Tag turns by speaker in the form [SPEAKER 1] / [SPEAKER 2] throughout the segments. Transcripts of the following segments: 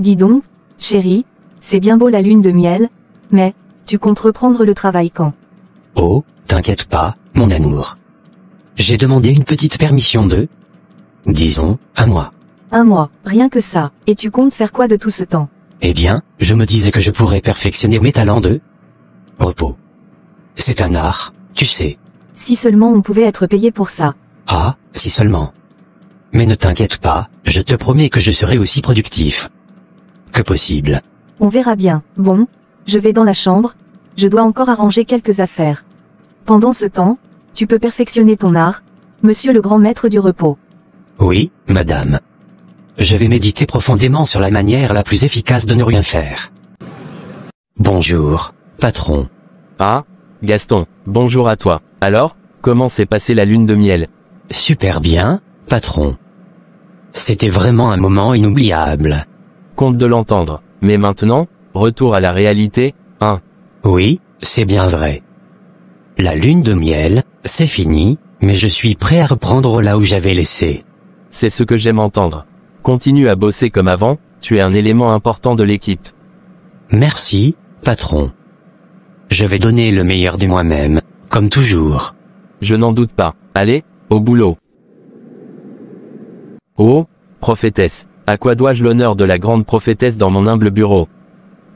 [SPEAKER 1] Dis donc, chérie, c'est bien beau la lune de miel, mais, tu comptes reprendre le travail quand?
[SPEAKER 2] Oh, t'inquiète pas, mon amour. J'ai demandé une petite permission de... disons, un mois.
[SPEAKER 1] Un mois, rien que ça, et tu comptes faire quoi de tout ce temps?
[SPEAKER 2] Eh bien, je me disais que je pourrais perfectionner mes talents de... repos. C'est un art, tu sais.
[SPEAKER 1] Si seulement on pouvait être payé pour ça.
[SPEAKER 2] Ah, si seulement. Mais ne t'inquiète pas, je te promets que je serai aussi productif que possible.
[SPEAKER 1] On verra bien. Bon, je vais dans la chambre, je dois encore arranger quelques affaires. Pendant ce temps, tu peux perfectionner ton art, monsieur le grand maître du repos.
[SPEAKER 2] Oui, madame. Je vais méditer profondément sur la manière la plus efficace de ne rien faire. Bonjour, patron.
[SPEAKER 3] Ah, Gaston, bonjour à toi. Alors, comment s'est passée la lune de miel?
[SPEAKER 2] Super bien, patron. C'était vraiment un moment inoubliable.
[SPEAKER 3] Content de l'entendre. Mais maintenant, retour à la réalité, hein?
[SPEAKER 2] Oui, c'est bien vrai. La lune de miel, c'est fini, mais je suis prêt à reprendre là où j'avais laissé.
[SPEAKER 3] C'est ce que j'aime entendre. Continue à bosser comme avant, tu es un élément important de l'équipe.
[SPEAKER 2] Merci, patron. Je vais donner le meilleur de moi-même, comme toujours.
[SPEAKER 3] Je n'en doute pas. Allez, au boulot. Oh, prophétesse, à quoi dois-je l'honneur de la grande prophétesse dans mon humble bureau?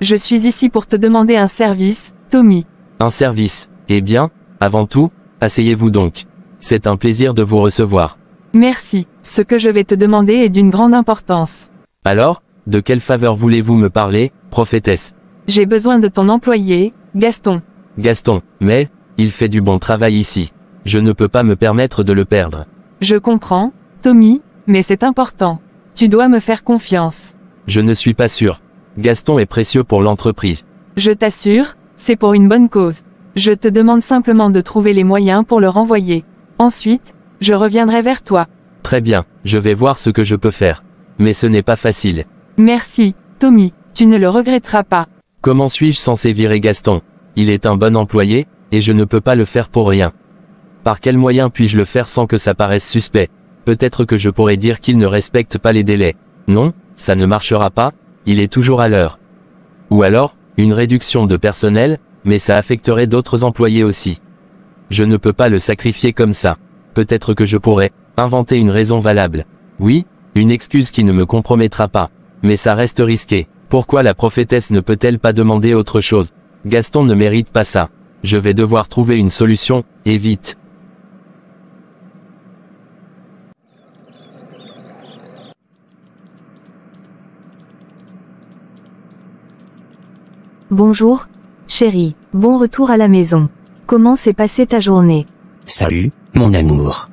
[SPEAKER 4] Je suis ici pour te demander un service, Tommy.
[SPEAKER 3] Un service. Eh bien, avant tout, asseyez-vous donc. C'est un plaisir de vous recevoir.
[SPEAKER 4] Merci, ce que je vais te demander est d'une grande importance.
[SPEAKER 3] Alors, de quelle faveur voulez-vous me parler, prophétesse?
[SPEAKER 4] J'ai besoin de ton employé, Gaston.
[SPEAKER 3] Gaston, mais, il fait du bon travail ici. Je ne peux pas me permettre de le perdre.
[SPEAKER 4] Je comprends, Tommy, mais c'est important. Tu dois me faire confiance.
[SPEAKER 3] Je ne suis pas sûr. Gaston est précieux pour l'entreprise.
[SPEAKER 4] Je t'assure, c'est pour une bonne cause. Je te demande simplement de trouver les moyens pour le renvoyer. Ensuite, je reviendrai vers toi.
[SPEAKER 3] Très bien, je vais voir ce que je peux faire. Mais ce n'est pas facile.
[SPEAKER 4] Merci, Tommy, tu ne le regretteras pas.
[SPEAKER 3] Comment suis-je censé virer Gaston? Il est un bon employé, et je ne peux pas le faire pour rien. Par quel moyen puis-je le faire sans que ça paraisse suspect? Peut-être que je pourrais dire qu'il ne respecte pas les délais. Non, ça ne marchera pas, il est toujours à l'heure. Ou alors, une réduction de personnel, mais ça affecterait d'autres employés aussi. Je ne peux pas le sacrifier comme ça. Peut-être que je pourrais inventer une raison valable. Oui, une excuse qui ne me compromettra pas. Mais ça reste risqué. Pourquoi la prophétesse ne peut-elle pas demander autre chose? Gaston ne mérite pas ça. Je vais devoir trouver une solution, et vite.
[SPEAKER 1] Bonjour, chérie, bon retour à la maison. Comment s'est passée ta journée?
[SPEAKER 2] Salut, mon amour.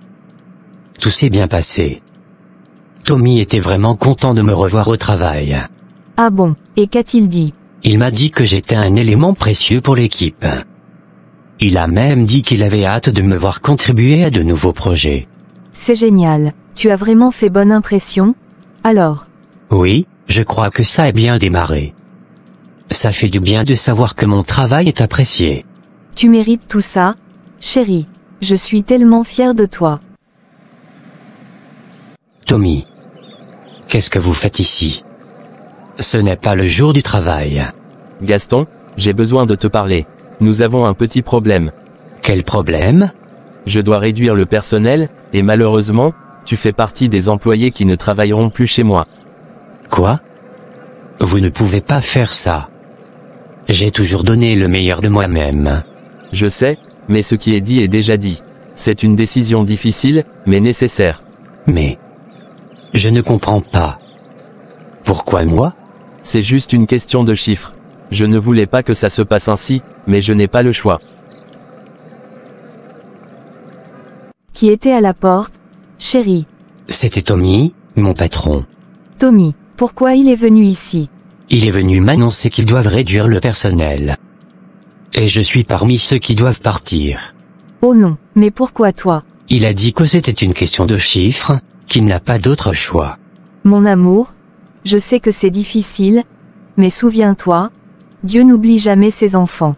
[SPEAKER 2] Tout s'est bien passé. Tommy était vraiment content de me revoir au travail.
[SPEAKER 1] Ah bon, et qu'a-t-il dit?
[SPEAKER 2] Il m'a dit que j'étais un élément précieux pour l'équipe. Il a même dit qu'il avait hâte de me voir contribuer à de nouveaux projets.
[SPEAKER 1] C'est génial, tu as vraiment fait bonne impression? Alors?
[SPEAKER 2] Oui, je crois que ça a bien démarré. Ça fait du bien de savoir que mon travail est apprécié.
[SPEAKER 1] Tu mérites tout ça, chérie. Je suis tellement fière de toi.
[SPEAKER 2] Tommy. Qu'est-ce que vous faites ici? Ce n'est pas le jour du travail.
[SPEAKER 3] Gaston, j'ai besoin de te parler. Nous avons un petit problème.
[SPEAKER 2] Quel problème?
[SPEAKER 3] Je dois réduire le personnel, et malheureusement, tu fais partie des employés qui ne travailleront plus chez moi.
[SPEAKER 2] Quoi? Vous ne pouvez pas faire ça. J'ai toujours donné le meilleur de moi-même.
[SPEAKER 3] Je sais, mais ce qui est dit est déjà dit. C'est une décision difficile, mais nécessaire.
[SPEAKER 2] Mais... je ne comprends pas. Pourquoi moi?
[SPEAKER 3] C'est juste une question de chiffres. Je ne voulais pas que ça se passe ainsi, mais je n'ai pas le choix.
[SPEAKER 1] Qui était à la porte, chérie?
[SPEAKER 2] C'était Tommy, mon patron.
[SPEAKER 1] Tommy, pourquoi il est venu ici?
[SPEAKER 2] Il est venu m'annoncer qu'ils doivent réduire le personnel. Et je suis parmi ceux qui doivent partir.
[SPEAKER 1] Oh non, mais pourquoi toi?
[SPEAKER 2] Il a dit que c'était une question de chiffres, qu'il n'a pas d'autre choix.
[SPEAKER 1] Mon amour, je sais que c'est difficile, mais souviens-toi, Dieu n'oublie jamais ses enfants.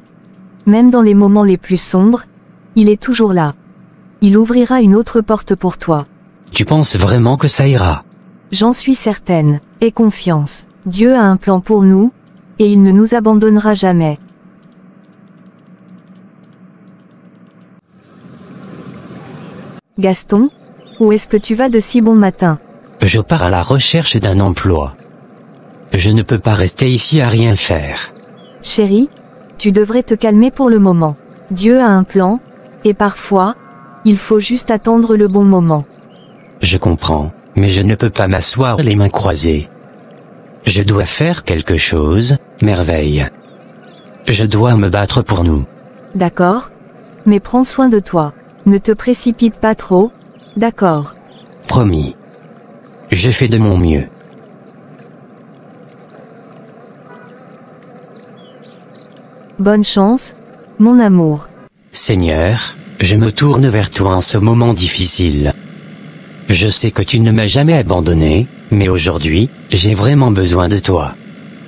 [SPEAKER 1] Même dans les moments les plus sombres, il est toujours là. Il ouvrira une autre porte pour toi.
[SPEAKER 2] Tu penses vraiment que ça ira?
[SPEAKER 1] J'en suis certaine, aie confiance. Dieu a un plan pour nous, et il ne nous abandonnera jamais. Gaston, où est-ce que tu vas de si bon matin?
[SPEAKER 2] Je pars à la recherche d'un emploi. Je ne peux pas rester ici à rien faire.
[SPEAKER 1] Chérie, tu devrais te calmer pour le moment. Dieu a un plan, et parfois, il faut juste attendre le bon moment.
[SPEAKER 2] Je comprends, mais je ne peux pas m'asseoir les mains croisées. Je dois faire quelque chose, Merveille. Je dois me battre pour nous.
[SPEAKER 1] D'accord? Mais prends soin de toi. Ne te précipite pas trop, d'accord?
[SPEAKER 2] Promis. Je fais de mon mieux.
[SPEAKER 1] Bonne chance, mon amour.
[SPEAKER 2] Seigneur, je me tourne vers toi en ce moment difficile. Je sais que tu ne m'as jamais abandonné, mais aujourd'hui, j'ai vraiment besoin de toi.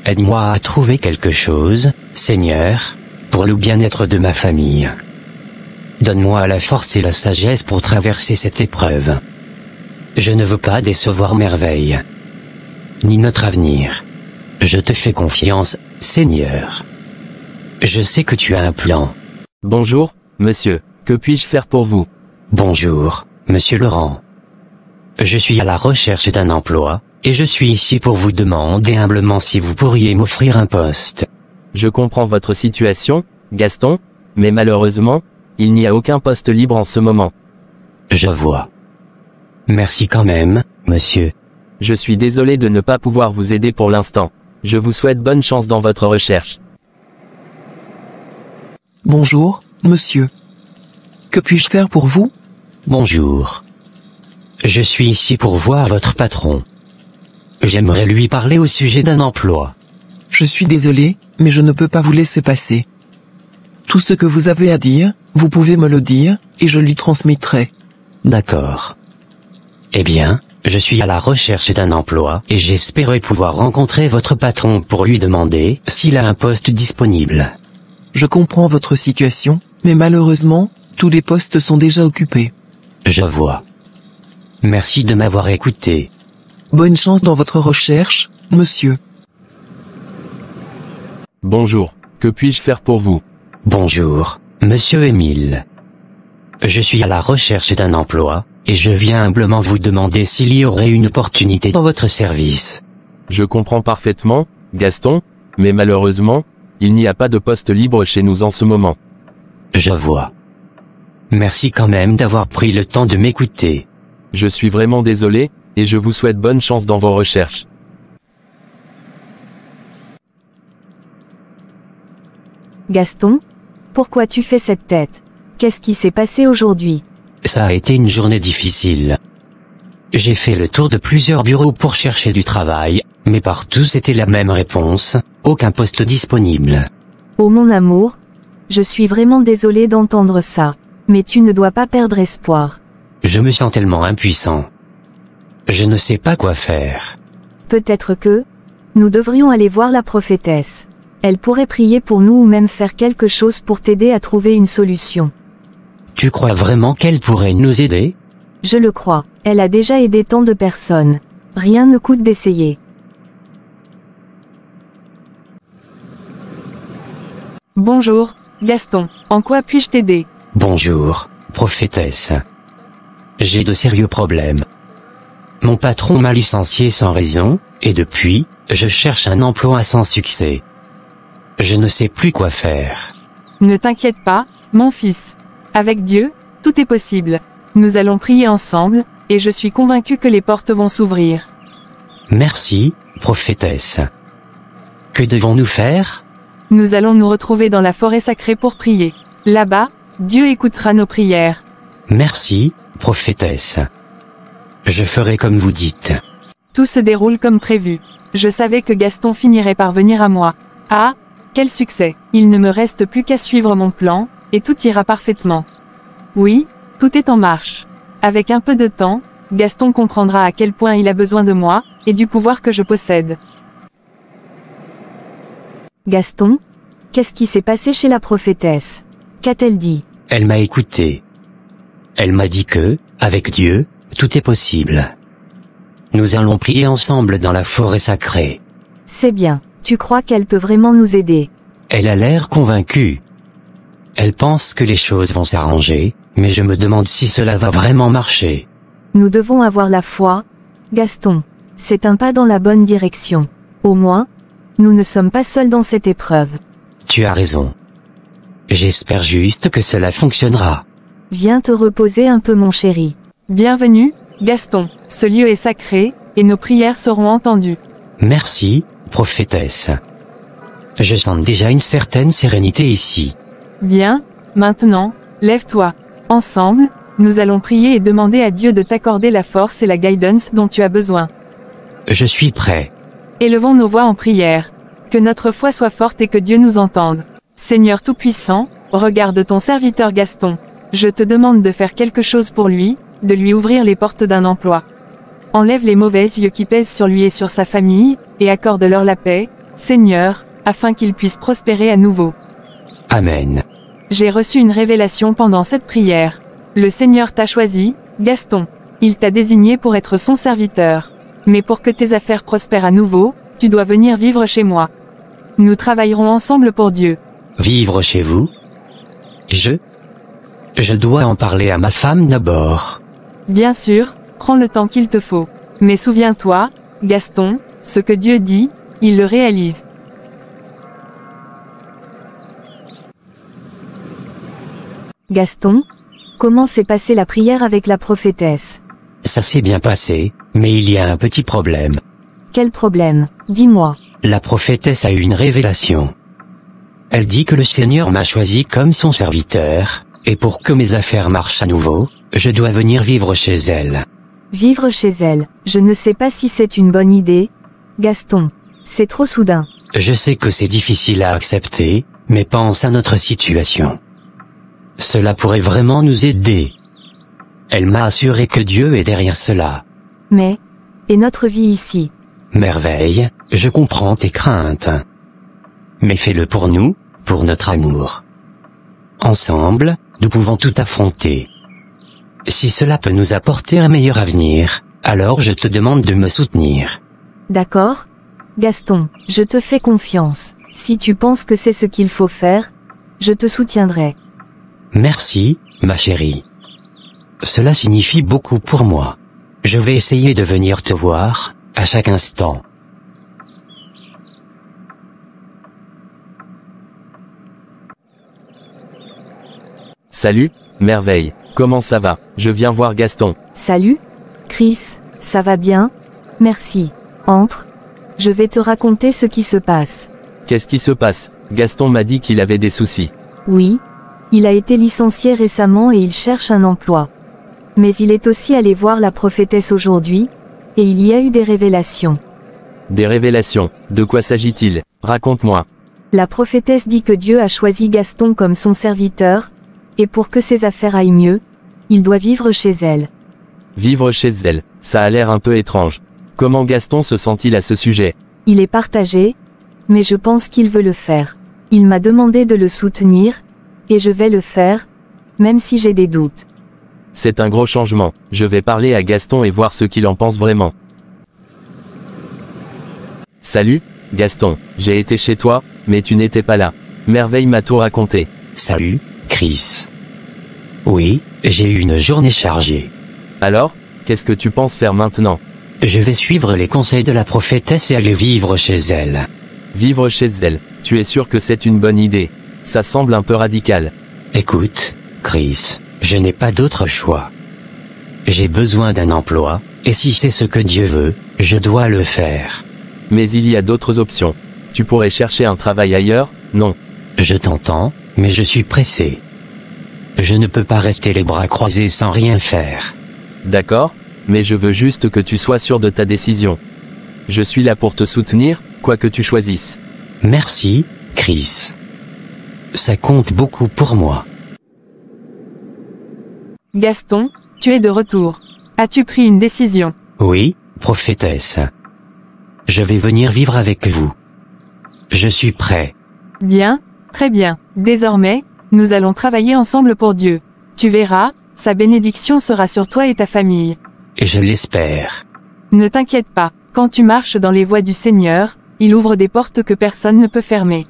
[SPEAKER 2] Aide-moi à trouver quelque chose, Seigneur, pour le bien-être de ma famille. Donne-moi la force et la sagesse pour traverser cette épreuve. Je ne veux pas décevoir Merveille, ni notre avenir. Je te fais confiance, Seigneur. Je sais que tu as un plan.
[SPEAKER 3] Bonjour, monsieur, que puis-je faire pour vous?
[SPEAKER 2] Bonjour, monsieur Laurent. Je suis à la recherche d'un emploi, et je suis ici pour vous demander humblement si vous pourriez m'offrir un poste.
[SPEAKER 3] Je comprends votre situation, Gaston, mais malheureusement, il n'y a aucun poste libre en ce moment.
[SPEAKER 2] Je vois. Merci quand même, monsieur.
[SPEAKER 3] Je suis désolé de ne pas pouvoir vous aider pour l'instant. Je vous souhaite bonne chance dans votre recherche.
[SPEAKER 5] Bonjour, monsieur. Que puis-je faire pour vous?
[SPEAKER 2] Bonjour. Je suis ici pour voir votre patron. J'aimerais lui parler au sujet d'un emploi.
[SPEAKER 5] Je suis désolé, mais je ne peux pas vous laisser passer. Tout ce que vous avez à dire, vous pouvez me le dire, et je lui transmettrai.
[SPEAKER 2] D'accord. Eh bien, je suis à la recherche d'un emploi, et j'espérais pouvoir rencontrer votre patron pour lui demander s'il a un poste disponible.
[SPEAKER 5] Je comprends votre situation, mais malheureusement, tous les postes sont déjà occupés.
[SPEAKER 2] Je vois. Merci de m'avoir écouté.
[SPEAKER 5] Bonne chance dans votre recherche, monsieur.
[SPEAKER 3] Bonjour, que puis-je faire pour vous?
[SPEAKER 2] Bonjour, monsieur Émile. Je suis à la recherche d'un emploi, et je viens humblement vous demander s'il y aurait une opportunité dans votre service.
[SPEAKER 3] Je comprends parfaitement, Gaston, mais malheureusement, il n'y a pas de poste libre chez nous en ce moment.
[SPEAKER 2] Je vois. Merci quand même d'avoir pris le temps de m'écouter.
[SPEAKER 3] Je suis vraiment désolé, et je vous souhaite bonne chance dans vos recherches.
[SPEAKER 1] Gaston, pourquoi tu fais cette tête? Qu'est-ce qui s'est passé aujourd'hui?
[SPEAKER 2] Ça a été une journée difficile. J'ai fait le tour de plusieurs bureaux pour chercher du travail, mais partout c'était la même réponse, aucun poste disponible.
[SPEAKER 1] Oh mon amour, je suis vraiment désolée d'entendre ça, mais tu ne dois pas perdre espoir.
[SPEAKER 2] Je me sens tellement impuissant. Je ne sais pas quoi faire.
[SPEAKER 1] Peut-être que nous devrions aller voir la prophétesse. Elle pourrait prier pour nous ou même faire quelque chose pour t'aider à trouver une solution.
[SPEAKER 2] Tu crois vraiment qu'elle pourrait nous aider?
[SPEAKER 1] Je le crois. Elle a déjà aidé tant de personnes. Rien ne coûte d'essayer.
[SPEAKER 4] Bonjour, Gaston, en quoi puis-je t'aider?
[SPEAKER 2] Bonjour, prophétesse. J'ai de sérieux problèmes. Mon patron m'a licencié sans raison, et depuis, je cherche un emploi sans succès. Je ne sais plus quoi faire.
[SPEAKER 4] Ne t'inquiète pas, mon fils. Avec Dieu, tout est possible. Nous allons prier ensemble, et je suis convaincu que les portes vont s'ouvrir.
[SPEAKER 2] Merci, prophétesse. Que devons-nous faire?
[SPEAKER 4] Nous allons nous retrouver dans la forêt sacrée pour prier. Là-bas, Dieu écoutera nos prières.
[SPEAKER 2] Merci, prophétesse. Je ferai comme vous dites.
[SPEAKER 4] Tout se déroule comme prévu. Je savais que Gaston finirait par venir à moi. Ah, quel succès! Il ne me reste plus qu'à suivre mon plan, et tout ira parfaitement. Oui, tout est en marche. Avec un peu de temps, Gaston comprendra à quel point il a besoin de moi, et du pouvoir que je possède.
[SPEAKER 1] Gaston, qu'est-ce qui s'est passé chez la prophétesse? Qu'a-t-elle dit?
[SPEAKER 2] Elle m'a écouté. Elle m'a dit que, avec Dieu, tout est possible. Nous allons prier ensemble dans la forêt sacrée.
[SPEAKER 1] C'est bien. Tu crois qu'elle peut vraiment nous aider?
[SPEAKER 2] Elle a l'air convaincue. Elle pense que les choses vont s'arranger, mais je me demande si cela va vraiment marcher.
[SPEAKER 1] Nous devons avoir la foi, Gaston. C'est un pas dans la bonne direction. Au moins, nous ne sommes pas seuls dans cette épreuve.
[SPEAKER 2] Tu as raison. J'espère juste que cela fonctionnera.
[SPEAKER 1] Viens te reposer un peu mon chéri.
[SPEAKER 4] Bienvenue, Gaston. Ce lieu est sacré, et nos prières seront entendues.
[SPEAKER 2] Merci, prophétesse. Je sens déjà une certaine sérénité ici.
[SPEAKER 4] Bien, maintenant, lève-toi. Ensemble, nous allons prier et demander à Dieu de t'accorder la force et la guidance dont tu as besoin.
[SPEAKER 2] Je suis prêt.
[SPEAKER 4] Élevons nos voix en prière. Que notre foi soit forte et que Dieu nous entende. Seigneur Tout-Puissant, regarde ton serviteur Gaston. Je te demande de faire quelque chose pour lui, de lui ouvrir les portes d'un emploi. Enlève les mauvais yeux qui pèsent sur lui et sur sa famille, et accorde-leur la paix, Seigneur, afin qu'il puisse prospérer à nouveau.
[SPEAKER 2] Amen.
[SPEAKER 4] J'ai reçu une révélation pendant cette prière. Le Seigneur t'a choisi, Gaston. Il t'a désigné pour être son serviteur. Mais pour que tes affaires prospèrent à nouveau, tu dois venir vivre chez moi. Nous travaillerons ensemble pour Dieu.
[SPEAKER 2] Vivre chez vous? Je dois en parler à ma femme d'abord.
[SPEAKER 4] Bien sûr, prends le temps qu'il te faut. Mais souviens-toi, Gaston, ce que Dieu dit, il le réalise.
[SPEAKER 1] Gaston, comment s'est passée la prière avec la prophétesse?
[SPEAKER 2] Ça s'est bien passé, mais il y a un petit problème.
[SPEAKER 1] Quel problème? Dis-moi.
[SPEAKER 2] La prophétesse a eu une révélation. Elle dit que le Seigneur m'a choisi comme son serviteur, et pour que mes affaires marchent à nouveau, je dois venir vivre chez elle.
[SPEAKER 1] Vivre chez elle, je ne sais pas si c'est une bonne idée. Gaston, c'est trop soudain.
[SPEAKER 2] Je sais que c'est difficile à accepter, mais pense à notre situation. Cela pourrait vraiment nous aider. Elle m'a assuré que Dieu est derrière cela.
[SPEAKER 1] Mais, et notre vie ici?
[SPEAKER 2] Merveille, je comprends tes craintes. Mais fais-le pour nous, pour notre amour. Ensemble, nous pouvons tout affronter. Si cela peut nous apporter un meilleur avenir, alors je te demande de me soutenir.
[SPEAKER 1] D'accord? Gaston, je te fais confiance. Si tu penses que c'est ce qu'il faut faire, je te soutiendrai.
[SPEAKER 2] Merci, ma chérie. Cela signifie beaucoup pour moi. Je vais essayer de venir te voir, à chaque instant.
[SPEAKER 3] Salut, Merveille. Comment ça va? Je viens voir Gaston.
[SPEAKER 1] Salut? Chris, ça va bien? Merci. Entre. Je vais te raconter ce qui se passe.
[SPEAKER 3] Qu'est-ce qui se passe? Gaston m'a dit qu'il avait des soucis.
[SPEAKER 1] Oui. Il a été licencié récemment et il cherche un emploi. Mais il est aussi allé voir la prophétesse aujourd'hui, et il y a eu des révélations.
[SPEAKER 3] Des révélations? De quoi s'agit-il? Raconte-moi.
[SPEAKER 1] La prophétesse dit que Dieu a choisi Gaston comme son serviteur, et pour que ses affaires aillent mieux, il doit vivre chez elle.
[SPEAKER 3] Vivre chez elle, ça a l'air un peu étrange. Comment Gaston se sent-il à ce sujet?
[SPEAKER 1] Il est partagé, mais je pense qu'il veut le faire. Il m'a demandé de le soutenir, et je vais le faire, même si j'ai des doutes.
[SPEAKER 3] C'est un gros changement. Je vais parler à Gaston et voir ce qu'il en pense vraiment. Salut, Gaston. J'ai été chez toi, mais tu n'étais pas là. Merveille m'a tout raconté.
[SPEAKER 2] Salut, Chris. Oui, j'ai eu une journée chargée.
[SPEAKER 3] Alors, qu'est-ce que tu penses faire maintenant?
[SPEAKER 2] Je vais suivre les conseils de la prophétesse et aller vivre chez elle.
[SPEAKER 3] Vivre chez elle, tu es sûr que c'est une bonne idée? Ça semble un peu radical.
[SPEAKER 2] Écoute, Chris, je n'ai pas d'autre choix. J'ai besoin d'un emploi, et si c'est ce que Dieu veut, je dois le faire.
[SPEAKER 3] Mais il y a d'autres options. Tu pourrais chercher un travail ailleurs, non?
[SPEAKER 2] Je t'entends, mais je suis pressé. Je ne peux pas rester les bras croisés sans rien faire.
[SPEAKER 3] D'accord, mais je veux juste que tu sois sûr de ta décision. Je suis là pour te soutenir, quoi que tu choisisses.
[SPEAKER 2] Merci, Chris. Ça compte beaucoup pour moi.
[SPEAKER 4] Gaston, tu es de retour. As-tu pris une décision?
[SPEAKER 2] Oui, prophétesse. Je vais venir vivre avec vous. Je suis prêt.
[SPEAKER 4] Bien, très bien. Désormais, nous allons travailler ensemble pour Dieu. Tu verras, sa bénédiction sera sur toi et ta famille.
[SPEAKER 2] Et je l'espère.
[SPEAKER 4] Ne t'inquiète pas, quand tu marches dans les voies du Seigneur, il ouvre des portes que personne ne peut fermer.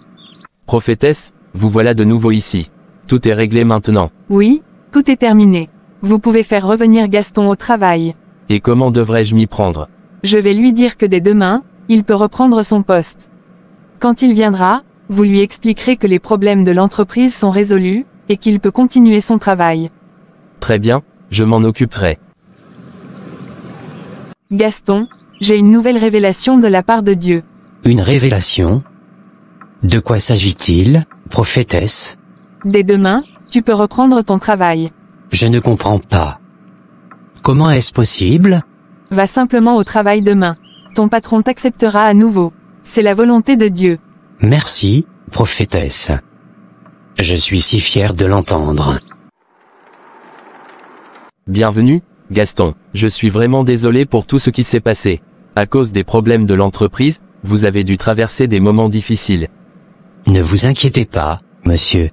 [SPEAKER 3] Prophétesse, vous voilà de nouveau ici. Tout est réglé maintenant.
[SPEAKER 4] Oui, tout est terminé. Vous pouvez faire revenir Gaston au travail.
[SPEAKER 3] Et comment devrais-je m'y prendre?
[SPEAKER 4] Je vais lui dire que dès demain, il peut reprendre son poste. Quand il viendra, vous lui expliquerez que les problèmes de l'entreprise sont résolus, et qu'il peut continuer son travail.
[SPEAKER 3] Très bien, je m'en occuperai.
[SPEAKER 4] Gaston, j'ai une nouvelle révélation de la part de Dieu.
[SPEAKER 2] Une révélation? De quoi s'agit-il, prophétesse?
[SPEAKER 4] Dès demain, tu peux reprendre ton travail.
[SPEAKER 2] Je ne comprends pas. Comment est-ce possible?
[SPEAKER 4] Va simplement au travail demain. Ton patron t'acceptera à nouveau. C'est la volonté de Dieu.
[SPEAKER 2] Merci, prophétesse. Je suis si fier de l'entendre.
[SPEAKER 3] Bienvenue, Gaston. Je suis vraiment désolé pour tout ce qui s'est passé. À cause des problèmes de l'entreprise, vous avez dû traverser des moments difficiles.
[SPEAKER 2] Ne vous inquiétez pas, monsieur.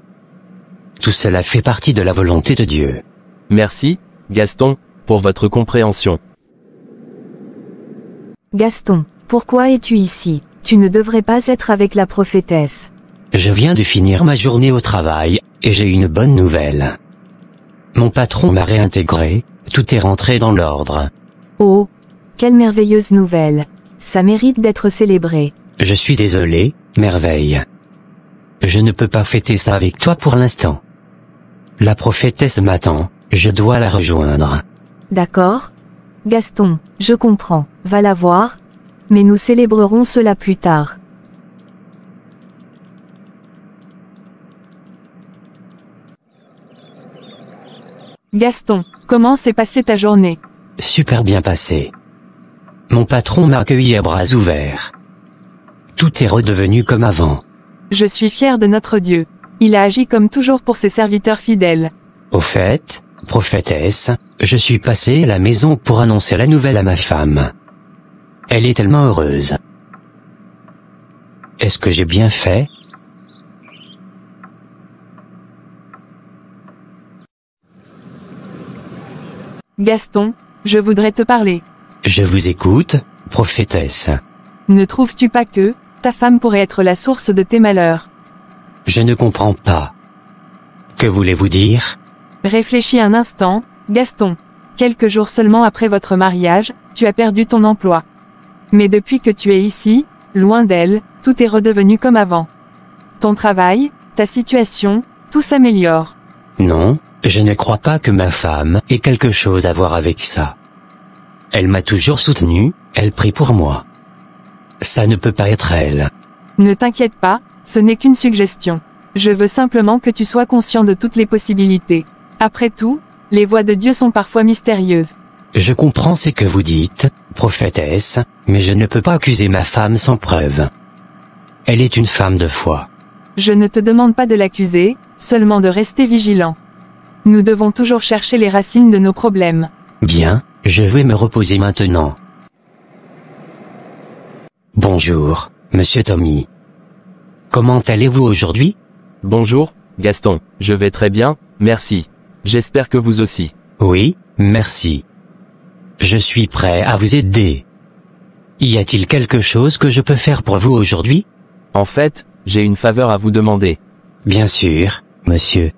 [SPEAKER 2] Tout cela fait partie de la volonté de Dieu.
[SPEAKER 3] Merci, Gaston, pour votre compréhension.
[SPEAKER 1] Gaston, pourquoi es-tu ici? Tu ne devrais pas être avec la prophétesse.
[SPEAKER 2] Je viens de finir ma journée au travail, et j'ai une bonne nouvelle. Mon patron m'a réintégré, tout est rentré dans l'ordre.
[SPEAKER 1] Oh, quelle merveilleuse nouvelle. Ça mérite d'être célébré.
[SPEAKER 2] Je suis désolé, merveille. Je ne peux pas fêter ça avec toi pour l'instant. La prophétesse m'attend, je dois la rejoindre.
[SPEAKER 1] D'accord? Gaston, je comprends, va la voir. Mais nous célébrerons cela plus tard.
[SPEAKER 4] Gaston, comment s'est passée ta journée?
[SPEAKER 2] Super bien passé. Mon patron m'a accueilli à bras ouverts. Tout est redevenu comme avant.
[SPEAKER 4] Je suis fier de notre Dieu. Il a agi comme toujours pour ses serviteurs fidèles.
[SPEAKER 2] Au fait, prophétesse, je suis passé à la maison pour annoncer la nouvelle à ma femme. Elle est tellement heureuse. Est-ce que j'ai bien fait?
[SPEAKER 4] Gaston, je voudrais te parler.
[SPEAKER 2] Je vous écoute, prophétesse.
[SPEAKER 4] Ne trouves-tu pas que ta femme pourrait être la source de tes malheurs?
[SPEAKER 2] Je ne comprends pas. Que voulez-vous dire?
[SPEAKER 4] Réfléchis un instant, Gaston. Quelques jours seulement après votre mariage, tu as perdu ton emploi. Mais depuis que tu es ici, loin d'elle, tout est redevenu comme avant. Ton travail, ta situation, tout s'améliore.
[SPEAKER 2] Non, je ne crois pas que ma femme ait quelque chose à voir avec ça. Elle m'a toujours soutenu, elle prie pour moi. Ça ne peut pas être elle.
[SPEAKER 4] Ne t'inquiète pas, ce n'est qu'une suggestion. Je veux simplement que tu sois conscient de toutes les possibilités. Après tout, les voies de Dieu sont parfois mystérieuses.
[SPEAKER 2] Je comprends ce que vous dites, prophétesse, mais je ne peux pas accuser ma femme sans preuve. Elle est une femme de foi.
[SPEAKER 4] Je ne te demande pas de l'accuser, seulement de rester vigilant. Nous devons toujours chercher les racines de nos problèmes.
[SPEAKER 2] Bien, je vais me reposer maintenant. Bonjour, monsieur Tommy. Comment allez-vous aujourd'hui?
[SPEAKER 3] Bonjour, Gaston. Je vais très bien, merci. J'espère que vous aussi.
[SPEAKER 2] Oui, merci. Je suis prêt à vous aider. Y a-t-il quelque chose que je peux faire pour vous aujourd'hui?
[SPEAKER 3] En fait, j'ai une faveur à vous demander.
[SPEAKER 2] Bien sûr, monsieur.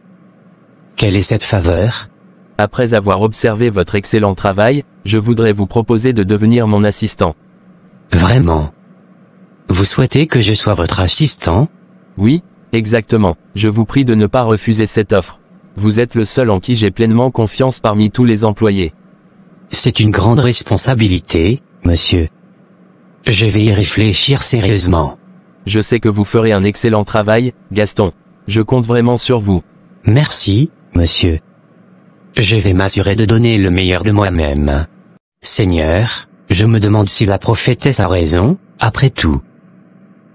[SPEAKER 2] Quelle est cette faveur?
[SPEAKER 3] Après avoir observé votre excellent travail, je voudrais vous proposer de devenir mon assistant.
[SPEAKER 2] Vraiment? Vous souhaitez que je sois votre assistant?
[SPEAKER 3] Oui, exactement. Je vous prie de ne pas refuser cette offre. Vous êtes le seul en qui j'ai pleinement confiance parmi tous les employés.
[SPEAKER 2] C'est une grande responsabilité, monsieur. Je vais y réfléchir sérieusement.
[SPEAKER 3] Je sais que vous ferez un excellent travail, Gaston. Je compte vraiment sur vous.
[SPEAKER 2] Merci, monsieur. Je vais m'assurer de donner le meilleur de moi-même. Seigneur, je me demande si la prophétesse a raison, après tout.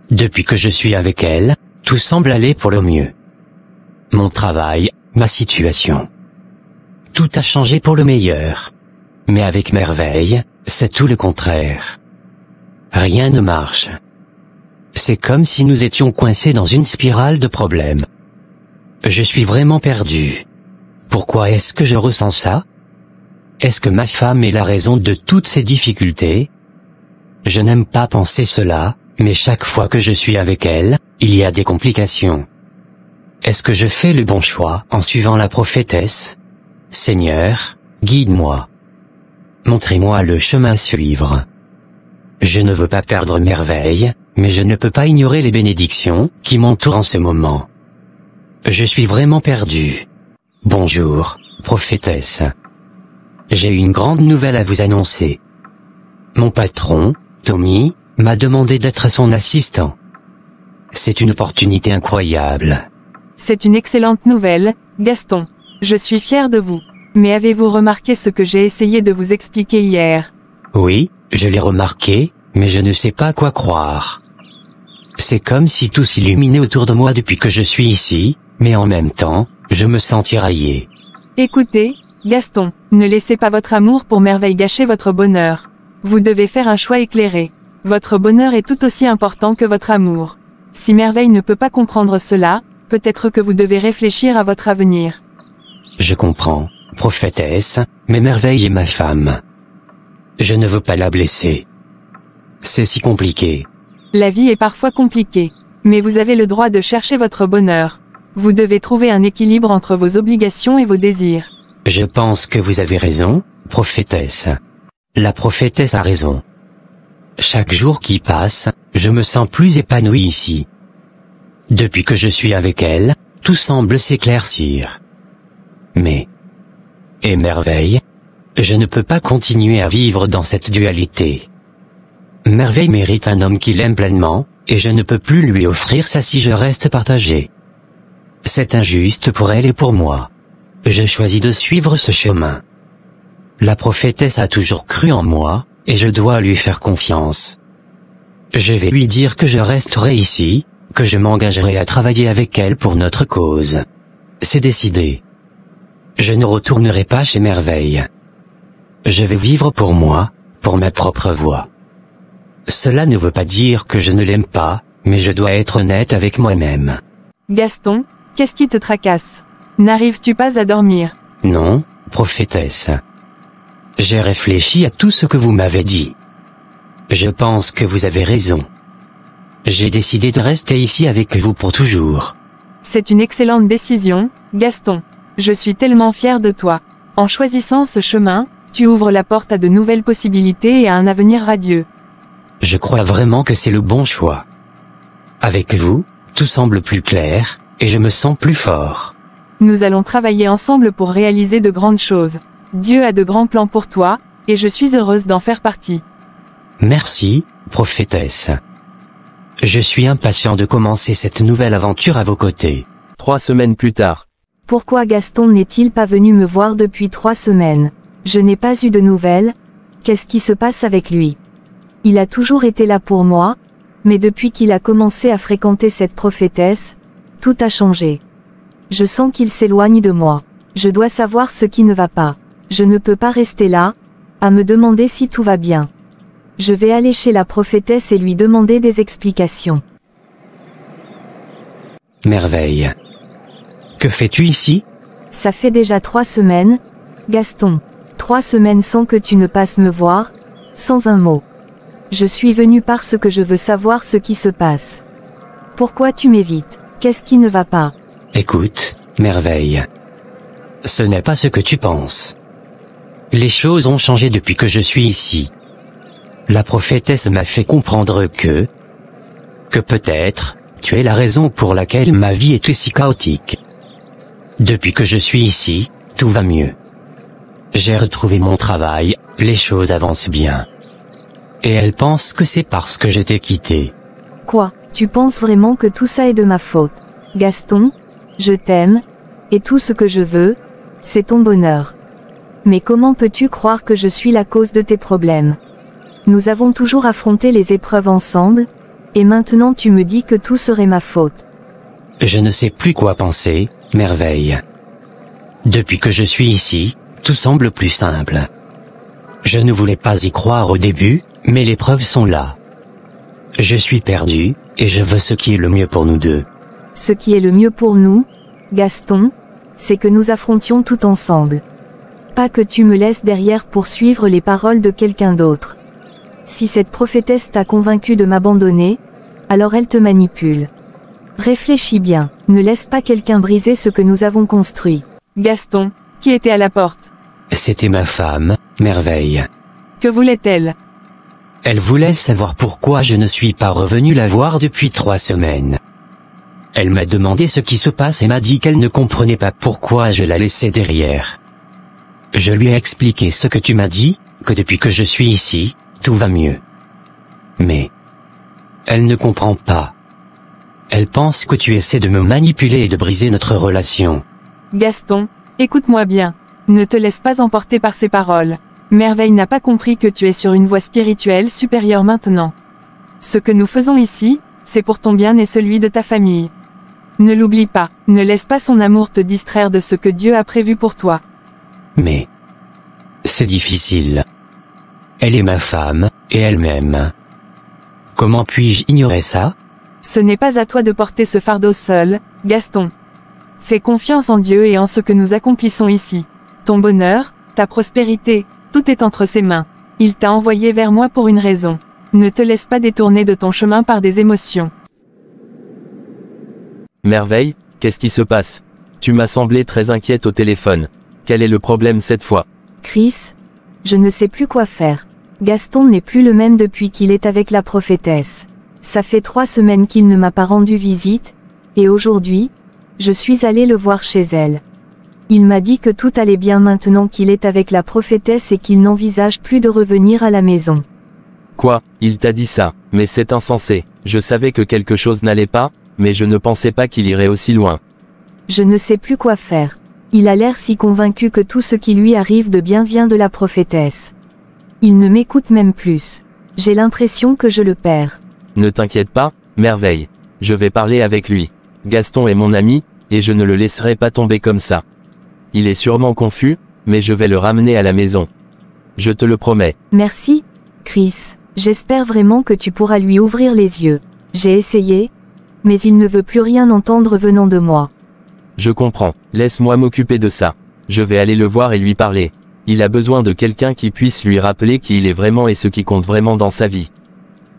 [SPEAKER 2] Depuis que je suis avec elle, tout semble aller pour le mieux. Mon travail, ma situation. Tout a changé pour le meilleur. Mais avec merveille, c'est tout le contraire. Rien ne marche. C'est comme si nous étions coincés dans une spirale de problèmes. Je suis vraiment perdu. Pourquoi est-ce que je ressens ça? Est-ce que ma femme est la raison de toutes ces difficultés? Je n'aime pas penser cela, Mais chaque fois que je suis avec elle, il y a des complications. Est-ce que je fais le bon choix en suivant la prophétesse? Seigneur, guide-moi. Montrez-moi le chemin à suivre. Je ne veux pas perdre Merveille, mais je ne peux pas ignorer les bénédictions qui m'entourent en ce moment. Je suis vraiment perdu. Bonjour, prophétesse. J'ai une grande nouvelle à vous annoncer. Mon patron, Tommy, m'a demandé d'être son assistant. C'est une opportunité incroyable.
[SPEAKER 4] C'est une excellente nouvelle, Gaston. Je suis fier de vous. Mais avez-vous remarqué ce que j'ai essayé de vous expliquer hier?
[SPEAKER 2] Oui, je l'ai remarqué, mais je ne sais pas quoi croire. C'est comme si tout s'illuminait autour de moi depuis que je suis ici, mais en même temps, je me sens tiraillé.
[SPEAKER 4] Écoutez, Gaston, ne laissez pas votre amour pour Merveille gâcher votre bonheur. Vous devez faire un choix éclairé. Votre bonheur est tout aussi important que votre amour. Si Merveille ne peut pas comprendre cela, peut-être que vous devez réfléchir à votre avenir.
[SPEAKER 2] Je comprends, prophétesse, mais Merveille est ma femme. Je ne veux pas la blesser. C'est si compliqué.
[SPEAKER 4] La vie est parfois compliquée. Mais vous avez le droit de chercher votre bonheur. Vous devez trouver un équilibre entre vos obligations et vos désirs.
[SPEAKER 2] Je pense que vous avez raison, prophétesse. La prophétesse a raison. Chaque jour qui passe, je me sens plus épanoui ici. Depuis que je suis avec elle, tout semble s'éclaircir. Mais... Et Merveille? Je ne peux pas continuer à vivre dans cette dualité. Merveille mérite un homme qui l'aime pleinement, et je ne peux plus lui offrir ça si je reste partagé. C'est injuste pour elle et pour moi. Je choisis de suivre ce chemin. La prophétesse a toujours cru en moi, et je dois lui faire confiance. Je vais lui dire que je resterai ici, que je m'engagerai à travailler avec elle pour notre cause. C'est décidé. Je ne retournerai pas chez Merveille. Je vais vivre pour moi, pour ma propre voie. Cela ne veut pas dire que je ne l'aime pas, mais je dois être honnête avec moi-même.
[SPEAKER 4] Gaston, qu'est-ce qui te tracasse? N'arrives-tu pas à dormir?
[SPEAKER 2] Non, prophétesse. J'ai réfléchi à tout ce que vous m'avez dit. Je pense que vous avez raison. J'ai décidé de rester ici avec vous pour toujours.
[SPEAKER 4] C'est une excellente décision, Gaston. Je suis tellement fier de toi. En choisissant ce chemin, tu ouvres la porte à de nouvelles possibilités et à un avenir radieux.
[SPEAKER 2] Je crois vraiment que c'est le bon choix. Avec vous, tout semble plus clair, et je me sens plus fort.
[SPEAKER 4] Nous allons travailler ensemble pour réaliser de grandes choses. Dieu a de grands plans pour toi, et je suis heureuse d'en faire partie.
[SPEAKER 2] Merci, prophétesse. Je suis impatient de commencer cette nouvelle aventure à vos côtés.
[SPEAKER 3] 3 semaines plus tard.
[SPEAKER 1] Pourquoi Gaston n'est-il pas venu me voir depuis 3 semaines? Je n'ai pas eu de nouvelles. Qu'est-ce qui se passe avec lui? Il a toujours été là pour moi, mais depuis qu'il a commencé à fréquenter cette prophétesse, tout a changé. Je sens qu'il s'éloigne de moi. Je dois savoir ce qui ne va pas. Je ne peux pas rester là, à me demander si tout va bien. Je vais aller chez la prophétesse et lui demander des explications.
[SPEAKER 2] Merveille. Que fais-tu ici?
[SPEAKER 1] Ça fait déjà 3 semaines, Gaston. 3 semaines sans que tu ne passes me voir, sans un mot. Je suis venu parce que je veux savoir ce qui se passe. Pourquoi tu m'évites? Qu'est-ce qui ne va pas?
[SPEAKER 2] Écoute, Merveille. Ce n'est pas ce que tu penses. Les choses ont changé depuis que je suis ici. La prophétesse m'a fait comprendre que peut-être, tu es la raison pour laquelle ma vie était si chaotique. Depuis que je suis ici, tout va mieux. J'ai retrouvé mon travail, les choses avancent bien. Et elle pense que c'est parce que je t'ai quitté.
[SPEAKER 1] Quoi? Tu penses vraiment que tout ça est de ma faute? Gaston, je t'aime, et tout ce que je veux, c'est ton bonheur. Mais comment peux-tu croire que je suis la cause de tes problèmes? Nous avons toujours affronté les épreuves ensemble, et maintenant tu me dis que tout serait ma faute.
[SPEAKER 2] Je ne sais plus quoi penser, Merveille. Depuis que je suis ici, tout semble plus simple. Je ne voulais pas y croire au début, mais les preuves sont là. Je suis perdu, et je veux ce qui est le mieux pour nous deux.
[SPEAKER 1] Ce qui est le mieux pour nous, Gaston, c'est que nous affrontions tout ensemble. Pas que tu me laisses derrière pour suivre les paroles de quelqu'un d'autre. Si cette prophétesse t'a convaincu de m'abandonner, alors elle te manipule. Réfléchis bien, ne laisse pas quelqu'un briser ce que nous avons construit.
[SPEAKER 4] Gaston, qui était à la porte?
[SPEAKER 2] C'était ma femme, Merveille.
[SPEAKER 4] Que voulait-elle?
[SPEAKER 2] Elle voulait savoir pourquoi je ne suis pas revenu la voir depuis 3 semaines. Elle m'a demandé ce qui se passe et m'a dit qu'elle ne comprenait pas pourquoi je la laissais derrière. Je lui ai expliqué ce que tu m'as dit, que depuis que je suis ici, tout va mieux. Mais elle ne comprend pas. Elle pense que tu essaies de me manipuler et de briser notre relation.
[SPEAKER 4] Gaston, écoute-moi bien. Ne te laisse pas emporter par ces paroles. Merveille n'a pas compris que tu es sur une voie spirituelle supérieure maintenant. Ce que nous faisons ici, c'est pour ton bien et celui de ta famille. Ne l'oublie pas, ne laisse pas son amour te distraire de ce que Dieu a prévu pour toi.
[SPEAKER 2] Mais c'est difficile. Elle est ma femme, et elle m'aime. Comment puis-je ignorer ça?
[SPEAKER 4] Ce n'est pas à toi de porter ce fardeau seul, Gaston. Fais confiance en Dieu et en ce que nous accomplissons ici. Ton bonheur, ta prospérité, tout est entre ses mains. Il t'a envoyé vers moi pour une raison. Ne te laisse pas détourner de ton chemin par des émotions.
[SPEAKER 3] Merveille, qu'est-ce qui se passe? Tu m'as semblé très inquiète au téléphone. Quel est le problème cette fois?
[SPEAKER 1] Chris, je ne sais plus quoi faire. Gaston n'est plus le même depuis qu'il est avec la prophétesse. Ça fait 3 semaines qu'il ne m'a pas rendu visite, et aujourd'hui, je suis allé le voir chez elle. Il m'a dit que tout allait bien maintenant qu'il est avec la prophétesse et qu'il n'envisage plus de revenir à la maison.
[SPEAKER 3] Quoi? Il t'a dit ça? Mais c'est insensé. Je savais que quelque chose n'allait pas, mais je ne pensais pas qu'il irait aussi loin.
[SPEAKER 1] Je ne sais plus quoi faire. Il a l'air si convaincu que tout ce qui lui arrive de bien vient de la prophétesse. Il ne m'écoute même plus. J'ai l'impression que je le perds.
[SPEAKER 3] Ne t'inquiète pas, Merveille. Je vais parler avec lui. Gaston est mon ami, et je ne le laisserai pas tomber comme ça. Il est sûrement confus, mais je vais le ramener à la maison. Je te le promets.
[SPEAKER 1] Merci, Chris. J'espère vraiment que tu pourras lui ouvrir les yeux. J'ai essayé, mais il ne veut plus rien entendre venant de moi.
[SPEAKER 3] Je comprends. Laisse-moi m'occuper de ça. Je vais aller le voir et lui parler. Il a besoin de quelqu'un qui puisse lui rappeler qui il est vraiment et ce qui compte vraiment dans sa vie.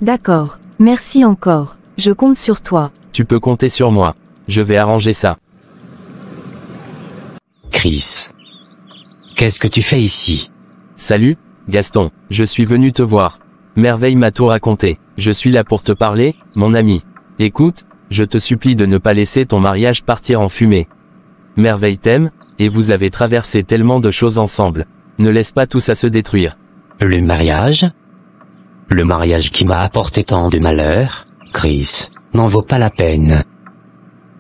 [SPEAKER 1] D'accord. Merci encore. Je compte sur toi.
[SPEAKER 3] Tu peux compter sur moi. Je vais arranger ça.
[SPEAKER 2] Chris. Qu'est-ce que tu fais ici?
[SPEAKER 3] Salut, Gaston. Je suis venu te voir. Merveille m'a tout raconté. Je suis là pour te parler, mon ami. Écoute, je te supplie de ne pas laisser ton mariage partir en fumée. Merveille t'aime, et vous avez traversé tellement de choses ensemble. Ne laisse pas tout ça se détruire.
[SPEAKER 2] Le mariage? Le mariage qui m'a apporté tant de malheur, Chris, n'en vaut pas la peine.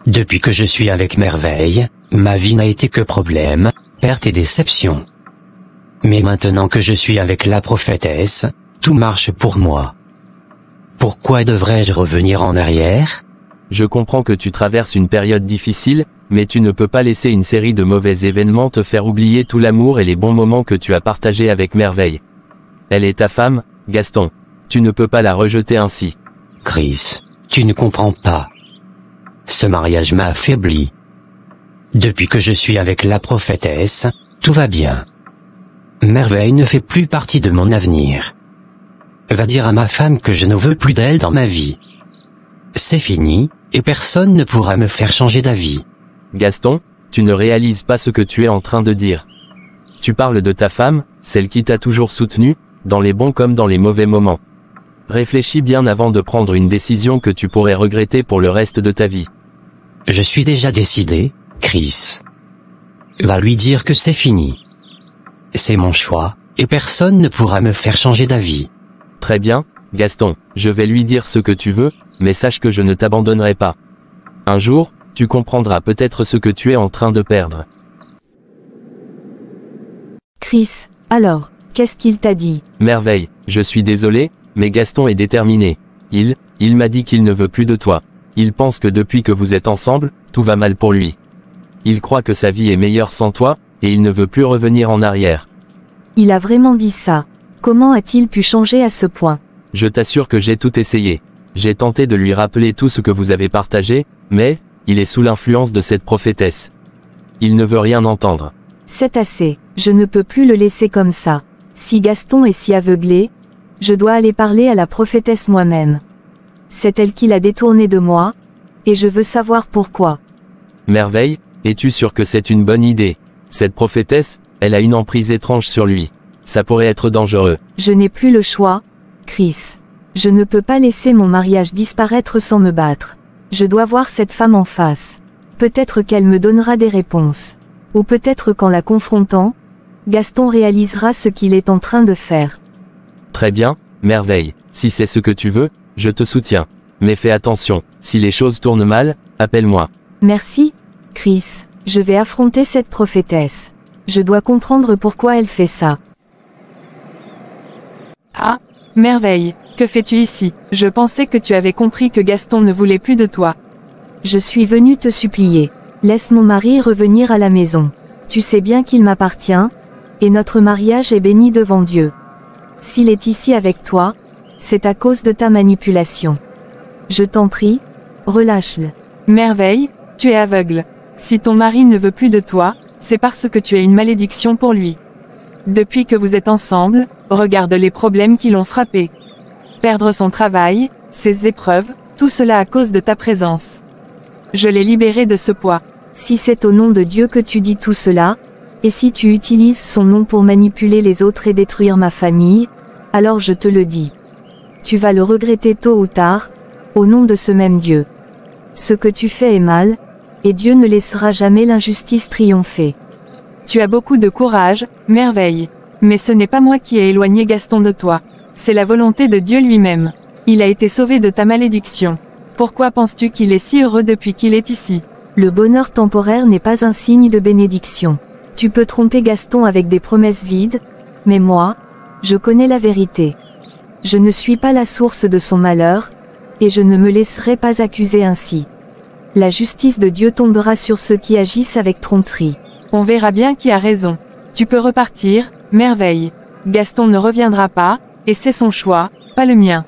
[SPEAKER 2] Depuis que je suis avec Merveille, ma vie n'a été que problème, perte et déception. Mais maintenant que je suis avec la prophétesse, tout marche pour moi. Pourquoi devrais-je revenir en arrière?
[SPEAKER 3] Je comprends que tu traverses une période difficile, mais tu ne peux pas laisser une série de mauvais événements te faire oublier tout l'amour et les bons moments que tu as partagés avec Merveille. Elle est ta femme, Gaston. Tu ne peux pas la rejeter ainsi.
[SPEAKER 2] Chris, tu ne comprends pas. Ce mariage m'a affaibli. Depuis que je suis avec la prophétesse, tout va bien. Merveille ne fait plus partie de mon avenir. Va dire à ma femme que je ne veux plus d'elle dans ma vie. C'est fini, et personne ne pourra me faire changer d'avis.
[SPEAKER 3] Gaston, tu ne réalises pas ce que tu es en train de dire. Tu parles de ta femme, celle qui t'a toujours soutenu, dans les bons comme dans les mauvais moments. Réfléchis bien avant de prendre une décision que tu pourrais regretter pour le reste de ta vie.
[SPEAKER 2] Je suis déjà décidé, Chris. Va lui dire que c'est fini. C'est mon choix, et personne ne pourra me faire changer d'avis.
[SPEAKER 3] Très bien, Gaston, je vais lui dire ce que tu veux, mais sache que je ne t'abandonnerai pas. Un jour, tu comprendras peut-être ce que tu es en train de perdre.
[SPEAKER 1] Chris, alors, qu'est-ce qu'il t'a dit?
[SPEAKER 3] Merveille, je suis désolé, mais Gaston est déterminé. Il m'a dit qu'il ne veut plus de toi. Il pense que depuis que vous êtes ensemble, tout va mal pour lui. Il croit que sa vie est meilleure sans toi, et il ne veut plus revenir en arrière.
[SPEAKER 1] Il a vraiment dit ça. Comment a-t-il pu changer à ce point?
[SPEAKER 3] Je t'assure que j'ai tout essayé. J'ai tenté de lui rappeler tout ce que vous avez partagé, mais, il est sous l'influence de cette prophétesse. Il ne veut rien entendre.
[SPEAKER 1] C'est assez. Je ne peux plus le laisser comme ça. Si Gaston est si aveuglé, Je dois aller parler à la prophétesse moi-même. C'est elle qui l'a détourné de moi, et je veux savoir pourquoi.
[SPEAKER 3] Merveille, es-tu sûr que c'est une bonne idée? Cette prophétesse, elle a une emprise étrange sur lui. Ça pourrait être dangereux.
[SPEAKER 1] Je n'ai plus le choix, Chris. Je ne peux pas laisser mon mariage disparaître sans me battre. Je dois voir cette femme en face. Peut-être qu'elle me donnera des réponses. Ou peut-être qu'en la confrontant, Gaston réalisera ce qu'il est en train de faire.
[SPEAKER 3] Très bien, Merveille, si c'est ce que tu veux, je te soutiens. Mais fais attention, si les choses tournent mal, appelle-moi.
[SPEAKER 1] Merci, Chris. Je vais affronter cette prophétesse. Je dois comprendre pourquoi elle fait ça.
[SPEAKER 4] Ah, Merveille, que fais-tu ici? Je pensais que tu avais compris que Gaston ne voulait plus de toi.
[SPEAKER 1] Je suis venue te supplier. Laisse mon mari revenir à la maison. Tu sais bien qu'il m'appartient, et notre mariage est béni devant Dieu. S'il est ici avec toi, c'est à cause de ta manipulation. Je t'en prie, relâche-le.
[SPEAKER 4] Merveille, tu es aveugle. Si ton mari ne veut plus de toi, c'est parce que tu es une malédiction pour lui. Depuis que vous êtes ensemble, regarde les problèmes qui l'ont frappé. Perdre son travail, ses épreuves, tout cela à cause de ta présence. Je l'ai libéré de ce poids.
[SPEAKER 1] Si c'est au nom de Dieu que tu dis tout cela, et si tu utilises son nom pour manipuler les autres et détruire ma famille, alors je te le dis. Tu vas le regretter tôt ou tard, au nom de ce même Dieu. Ce que tu fais est mal, et Dieu ne laissera jamais l'injustice triompher.
[SPEAKER 4] Tu as beaucoup de courage, Merveille. Mais ce n'est pas moi qui ai éloigné Gaston de toi. C'est la volonté de Dieu lui-même. Il a été sauvé de ta malédiction. Pourquoi penses-tu qu'il est si heureux depuis qu'il est ici?
[SPEAKER 1] Le bonheur temporaire n'est pas un signe de bénédiction. Tu peux tromper Gaston avec des promesses vides, mais moi, je connais la vérité. Je ne suis pas la source de son malheur, et je ne me laisserai pas accuser ainsi. La justice de Dieu tombera sur ceux qui agissent avec tromperie.
[SPEAKER 4] On verra bien qui a raison. Tu peux repartir, Merveille. Gaston ne reviendra pas, et c'est son choix, pas le mien.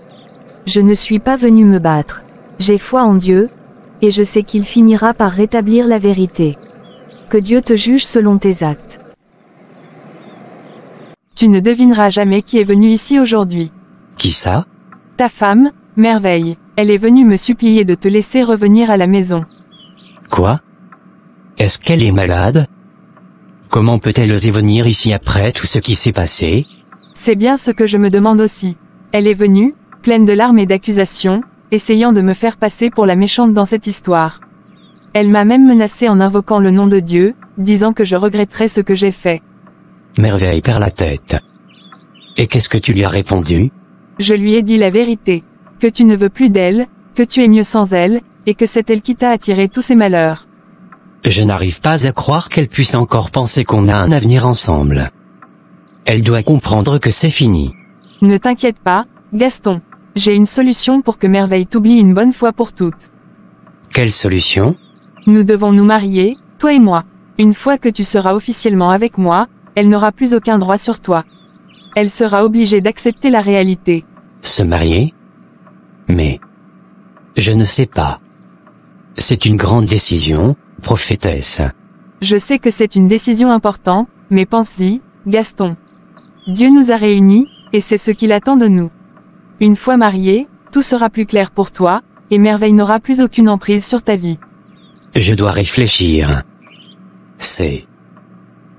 [SPEAKER 1] Je ne suis pas venu me battre. J'ai foi en Dieu, et je sais qu'il finira par rétablir la vérité. Que Dieu te juge selon tes actes.
[SPEAKER 4] Tu ne devineras jamais qui est venu ici aujourd'hui.
[SPEAKER 2] Qui ça?
[SPEAKER 4] Ta femme, Merveille. Elle est venue me supplier de te laisser revenir à la maison.
[SPEAKER 2] Quoi? Est-ce qu'elle est malade? Comment peut-elle oser venir ici après tout ce qui s'est passé?
[SPEAKER 4] C'est bien ce que je me demande aussi. Elle est venue, pleine de larmes et d'accusations, essayant de me faire passer pour la méchante dans cette histoire. Elle m'a même menacé en invoquant le nom de Dieu, disant que je regretterais ce que j'ai fait.
[SPEAKER 2] Merveille perd la tête. Et qu'est-ce que tu lui as répondu?
[SPEAKER 4] Je lui ai dit la vérité. Que tu ne veux plus d'elle, que tu es mieux sans elle, et que c'est elle qui t'a attiré tous ces malheurs.
[SPEAKER 2] Je n'arrive pas à croire qu'elle puisse encore penser qu'on a un avenir ensemble. Elle doit comprendre que c'est fini.
[SPEAKER 4] Ne t'inquiète pas, Gaston. J'ai une solution pour que Merveille t'oublie une bonne fois pour toutes.
[SPEAKER 2] Quelle solution?
[SPEAKER 4] Nous devons nous marier, toi et moi. Une fois que tu seras officiellement avec moi, elle n'aura plus aucun droit sur toi. Elle sera obligée d'accepter la réalité.
[SPEAKER 2] Se marier? Mais... je ne sais pas. C'est une grande décision, prophétesse.
[SPEAKER 4] Je sais que c'est une décision importante, mais pense-y, Gaston. Dieu nous a réunis, et c'est ce qu'il attend de nous. Une fois mariés, tout sera plus clair pour toi, et Merveille n'aura plus aucune emprise sur ta vie.
[SPEAKER 2] Je dois réfléchir. C'est...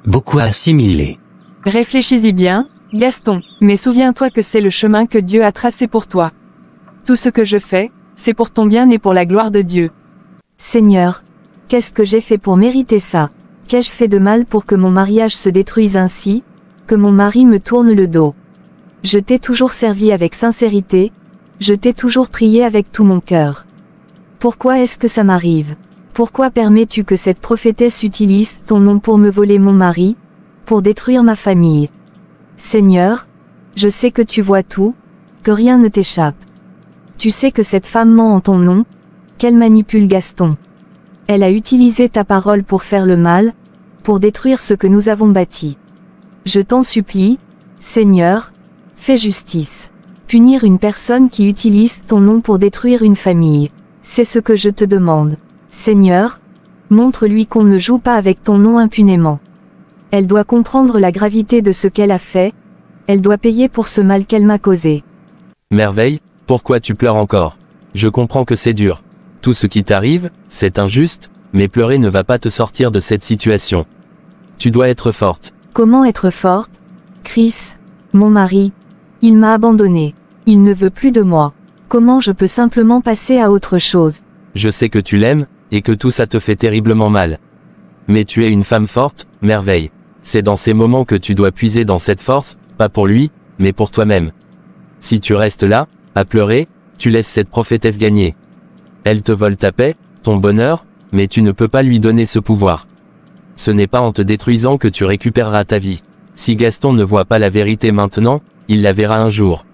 [SPEAKER 2] beaucoup à assimiler.
[SPEAKER 4] Réfléchis-y bien, Gaston, mais souviens-toi que c'est le chemin que Dieu a tracé pour toi. Tout ce que je fais, c'est pour ton bien et pour la gloire de Dieu.
[SPEAKER 1] Seigneur, qu'est-ce que j'ai fait pour mériter ça? Qu'ai-je fait de mal pour que mon mariage se détruise ainsi, que mon mari me tourne le dos? Je t'ai toujours servi avec sincérité, je t'ai toujours prié avec tout mon cœur. Pourquoi est-ce que ça m'arrive? Pourquoi permets-tu que cette prophétesse utilise ton nom pour me voler mon mari, pour détruire ma famille? Seigneur, je sais que tu vois tout, que rien ne t'échappe. Tu sais que cette femme ment en ton nom, qu'elle manipule Gaston. Elle a utilisé ta parole pour faire le mal, pour détruire ce que nous avons bâti. Je t'en supplie, Seigneur, fais justice. Punir une personne qui utilise ton nom pour détruire une famille. C'est ce que je te demande. Seigneur, montre-lui qu'on ne joue pas avec ton nom impunément. Elle doit comprendre la gravité de ce qu'elle a fait, elle doit payer pour ce mal qu'elle m'a causé.
[SPEAKER 3] Merveille, pourquoi tu pleures encore? Je comprends que c'est dur. Tout ce qui t'arrive, c'est injuste, mais pleurer ne va pas te sortir de cette situation. Tu dois être forte.
[SPEAKER 1] Comment être forte? Chris, mon mari, il m'a abandonnée. Il ne veut plus de moi. Comment je peux simplement passer à autre chose?
[SPEAKER 3] Je sais que tu l'aimes, et que tout ça te fait terriblement mal. Mais tu es une femme forte, Merveille. C'est dans ces moments que tu dois puiser dans cette force, pas pour lui, mais pour toi-même. Si tu restes là, à pleurer, tu laisses cette prophétesse gagner. Elle te vole ta paix, ton bonheur, mais tu ne peux pas lui donner ce pouvoir. Ce n'est pas en te détruisant que tu récupéreras ta vie. Si Gaston ne voit pas la vérité maintenant, il la verra un jour.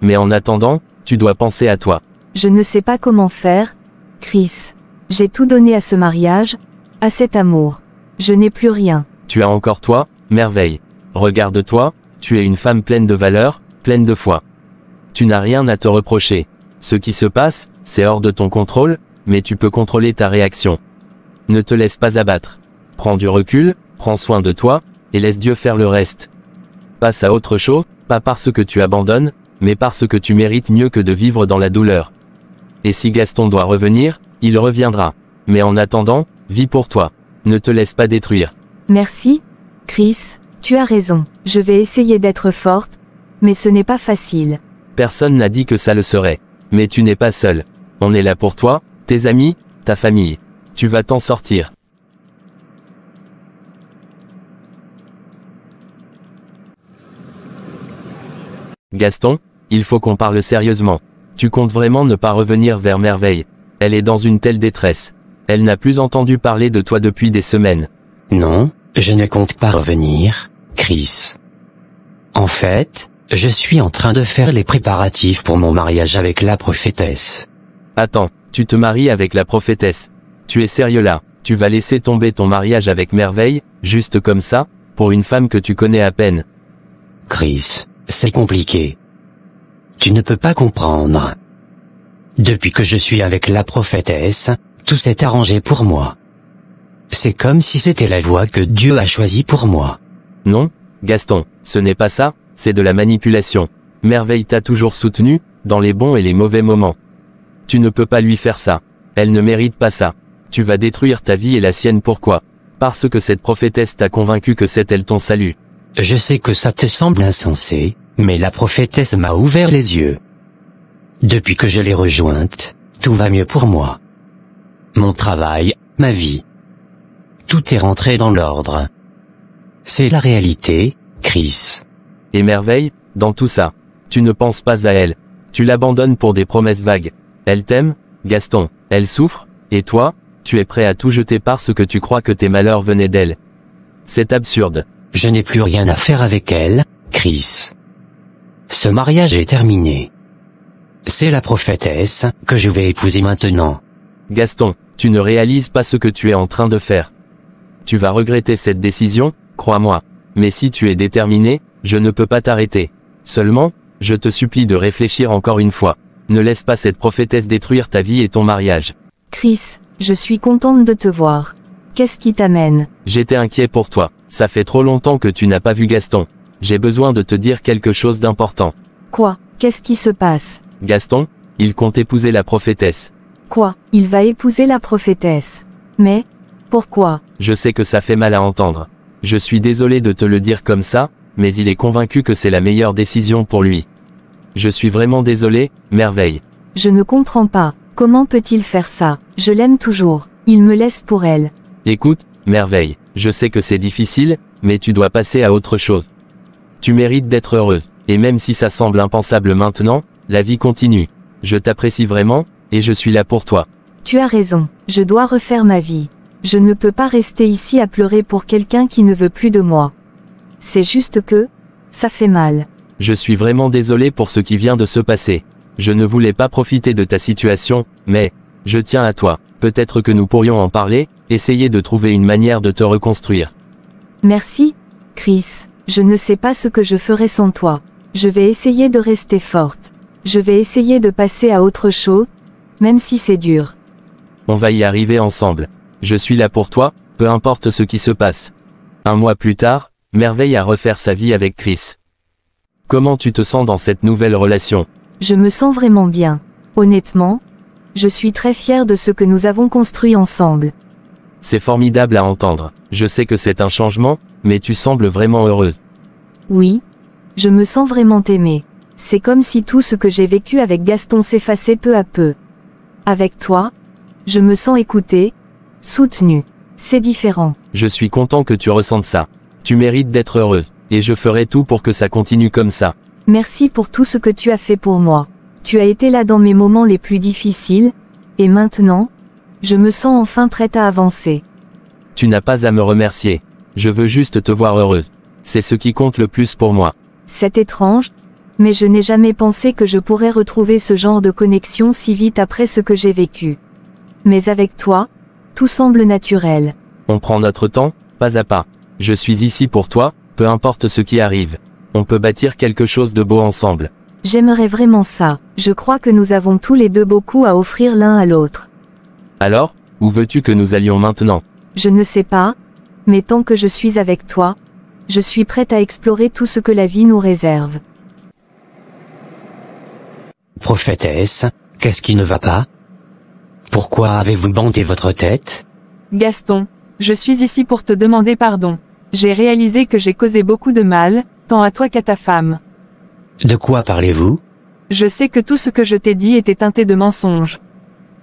[SPEAKER 3] Mais en attendant, tu dois penser à toi.
[SPEAKER 1] Je ne sais pas comment faire, Chris. J'ai tout donné à ce mariage, à cet amour. Je n'ai plus rien.
[SPEAKER 3] Tu as encore toi, Merveille. Regarde-toi, tu es une femme pleine de valeur, pleine de foi. Tu n'as rien à te reprocher. Ce qui se passe, c'est hors de ton contrôle, mais tu peux contrôler ta réaction. Ne te laisse pas abattre. Prends du recul, prends soin de toi, et laisse Dieu faire le reste. Passe à autre chose, pas parce que tu abandonnes, mais parce que tu mérites mieux que de vivre dans la douleur. Et si Gaston doit revenir, il reviendra. Mais en attendant, vis pour toi. Ne te laisse pas détruire.
[SPEAKER 1] Merci, Chris, tu as raison. Je vais essayer d'être forte, mais ce n'est pas facile.
[SPEAKER 3] Personne n'a dit que ça le serait. Mais tu n'es pas seul. On est là pour toi, tes amis, ta famille. Tu vas t'en sortir. Gaston, il faut qu'on parle sérieusement. Tu comptes vraiment ne pas revenir vers Merveille? Elle est dans une telle détresse. Elle n'a plus entendu parler de toi depuis des semaines.
[SPEAKER 2] Non, je ne compte pas revenir, Chris. En fait, je suis en train de faire les préparatifs pour mon mariage avec la prophétesse.
[SPEAKER 3] Attends, tu te maries avec la prophétesse. Tu es sérieux là? Tu vas laisser tomber ton mariage avec Merveille, juste comme ça, pour une femme que tu connais à peine?
[SPEAKER 2] Chris, c'est compliqué. Tu ne peux pas comprendre. Depuis que je suis avec la prophétesse, tout s'est arrangé pour moi. C'est comme si c'était la voie que Dieu a choisie pour moi.
[SPEAKER 3] Non, Gaston, ce n'est pas ça, c'est de la manipulation. Merveille t'a toujours soutenu, dans les bons et les mauvais moments. Tu ne peux pas lui faire ça. Elle ne mérite pas ça. Tu vas détruire ta vie et la sienne. Pourquoi? Parce que cette prophétesse t'a convaincu que c'est elle ton salut.
[SPEAKER 2] Je sais que ça te semble insensé, mais la prophétesse m'a ouvert les yeux. Depuis que je l'ai rejointe, tout va mieux pour moi. Mon travail, ma vie. Tout est rentré dans l'ordre. C'est la réalité, Chris.
[SPEAKER 3] Et Merveille, dans tout ça, tu ne penses pas à elle. Tu l'abandonnes pour des promesses vagues. Elle t'aime, Gaston, elle souffre, et toi, tu es prêt à tout jeter parce que tu crois que tes malheurs venaient d'elle. C'est absurde.
[SPEAKER 2] Je n'ai plus rien à faire avec elle, Chris. Ce mariage est terminé. C'est la prophétesse que je vais épouser maintenant.
[SPEAKER 3] Gaston, tu ne réalises pas ce que tu es en train de faire. Tu vas regretter cette décision, crois-moi. Mais si tu es déterminé, je ne peux pas t'arrêter. Seulement, je te supplie de réfléchir encore une fois. Ne laisse pas cette prophétesse détruire ta vie et ton mariage.
[SPEAKER 1] Chris, je suis contente de te voir. Qu'est-ce qui t'amène?
[SPEAKER 3] J'étais inquiet pour toi. Ça fait trop longtemps que tu n'as pas vu Gaston. J'ai besoin de te dire quelque chose d'important.
[SPEAKER 1] Quoi? Qu'est-ce qui se passe?
[SPEAKER 3] Gaston, il compte épouser la prophétesse.
[SPEAKER 1] Quoi? Il va épouser la prophétesse. Mais, pourquoi?
[SPEAKER 3] Je sais que ça fait mal à entendre. Je suis désolé de te le dire comme ça, mais il est convaincu que c'est la meilleure décision pour lui. Je suis vraiment désolé, Merveille.
[SPEAKER 1] Je ne comprends pas. Comment peut-il faire ça? Je l'aime toujours. Il me laisse pour elle.
[SPEAKER 3] Écoute, Merveille, je sais que c'est difficile, mais tu dois passer à autre chose. Tu mérites d'être heureuse, et même si ça semble impensable maintenant, la vie continue. Je t'apprécie vraiment, et je suis là pour toi.
[SPEAKER 1] Tu as raison. Je dois refaire ma vie. Je ne peux pas rester ici à pleurer pour quelqu'un qui ne veut plus de moi. C'est juste que, ça fait mal.
[SPEAKER 3] Je suis vraiment désolé pour ce qui vient de se passer. Je ne voulais pas profiter de ta situation, mais, je tiens à toi. Peut-être que nous pourrions en parler, essayer de trouver une manière de te reconstruire.
[SPEAKER 1] Merci, Chris. Je ne sais pas ce que je ferai sans toi. Je vais essayer de rester forte. Je vais essayer de passer à autre chose, même si c'est dur.
[SPEAKER 3] On va y arriver ensemble. Je suis là pour toi, peu importe ce qui se passe. Un mois plus tard, Merveille a refaire sa vie avec Chris. Comment tu te sens dans cette nouvelle relation?
[SPEAKER 1] Je me sens vraiment bien. Honnêtement, je suis très fière de ce que nous avons construit ensemble.
[SPEAKER 3] C'est formidable à entendre. Je sais que c'est un changement, mais tu sembles vraiment heureuse.
[SPEAKER 1] Oui, je me sens vraiment aimée. C'est comme si tout ce que j'ai vécu avec Gaston s'effaçait peu à peu. Avec toi, je me sens écoutée, soutenue. C'est différent.
[SPEAKER 3] Je suis content que tu ressentes ça. Tu mérites d'être heureuse, et je ferai tout pour que ça continue comme ça.
[SPEAKER 1] Merci pour tout ce que tu as fait pour moi. Tu as été là dans mes moments les plus difficiles, et maintenant, je me sens enfin prête à avancer.
[SPEAKER 3] Tu n'as pas à me remercier. Je veux juste te voir heureuse. C'est ce qui compte le plus pour moi.
[SPEAKER 1] C'est étrange, mais je n'ai jamais pensé que je pourrais retrouver ce genre de connexion si vite après ce que j'ai vécu. Mais avec toi, tout semble naturel.
[SPEAKER 3] On prend notre temps, pas à pas. Je suis ici pour toi, peu importe ce qui arrive. On peut bâtir quelque chose de beau ensemble.
[SPEAKER 1] J'aimerais vraiment ça. Je crois que nous avons tous les deux beaucoup à offrir l'un à l'autre.
[SPEAKER 3] Alors, où veux-tu que nous allions maintenant?
[SPEAKER 1] Je ne sais pas, mais tant que je suis avec toi, je suis prête à explorer tout ce que la vie nous réserve.
[SPEAKER 2] Prophétesse, qu'est-ce qui ne va pas? Pourquoi avez-vous bandé votre tête?
[SPEAKER 4] Gaston, je suis ici pour te demander pardon. J'ai réalisé que j'ai causé beaucoup de mal, tant à toi qu'à ta femme.
[SPEAKER 2] De quoi parlez-vous?
[SPEAKER 4] Je sais que tout ce que je t'ai dit était teinté de mensonges.